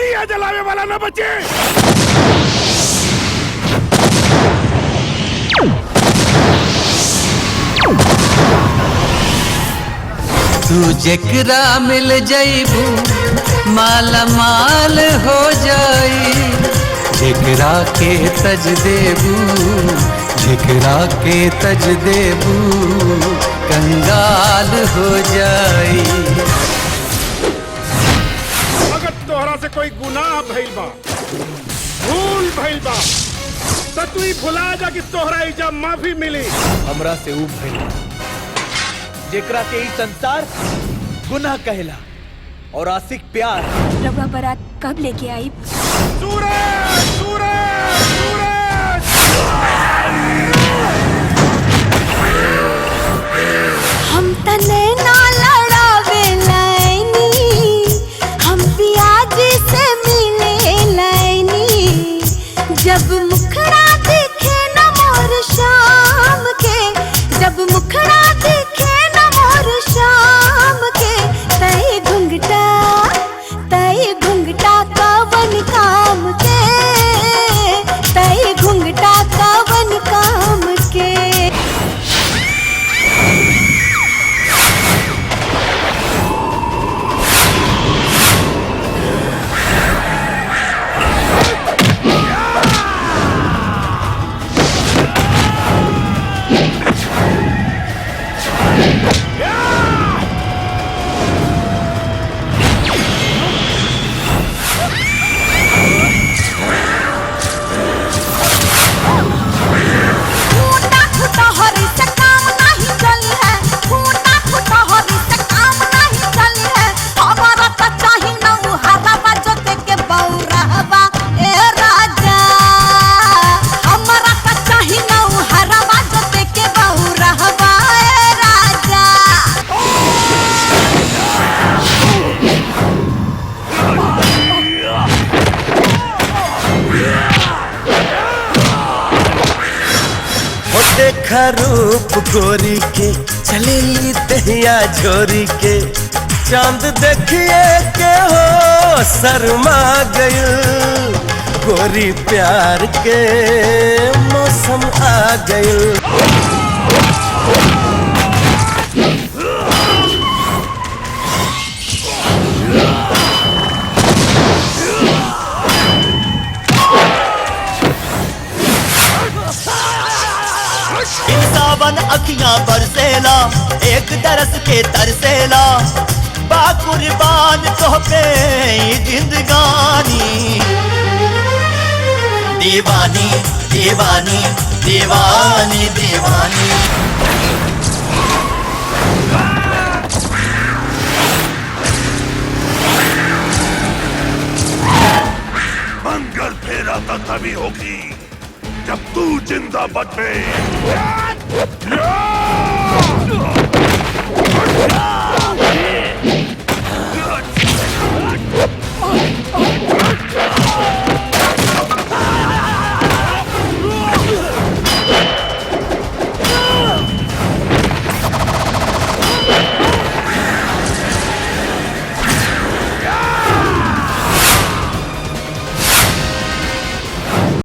दिया जलावे वाला न बचे। तू जेकरा मिल जाइबू माला माल हो जाई, जेकरा के तज देबू, जेकरा के तज देबू कंगाल हो जाई। अगर तोहरा से कोई गुनाह भइल बा, भूल भइल बा, तो तू ही भुला जा कि तोहरा इजा माफी मिली। हमरा से ऊ भइल जेकरा के ई संसार गुनाह कहला और आशिक प्यार। रवा बारात कब लेके आई? सूरज सूरज सूरज हम तने ना लड़ावे लाइनी, हम पियाजी से मिले लाइनी। जब मुखड़ा दिखे न मोर शाम के, जब मुखड़ा दिखे न मोर शाम के, तय घुंघटा कवन काम के, तय घुंघटा कवन काम के। देखा रूप गोरी के चलेली दहिया झोरी के, चांद देखिए के हो शर्मा गइल, गोरी प्यार के मौसम आ गइल। सावन अखियां बरसेला, एक दरस के तरसेला, बाकुर्बान तो पे जिंदगानी। दीवानी दीवानी दीवानी दीवानी। मंगल फेरा तो तभी होगी जब तू जिंदा बचे।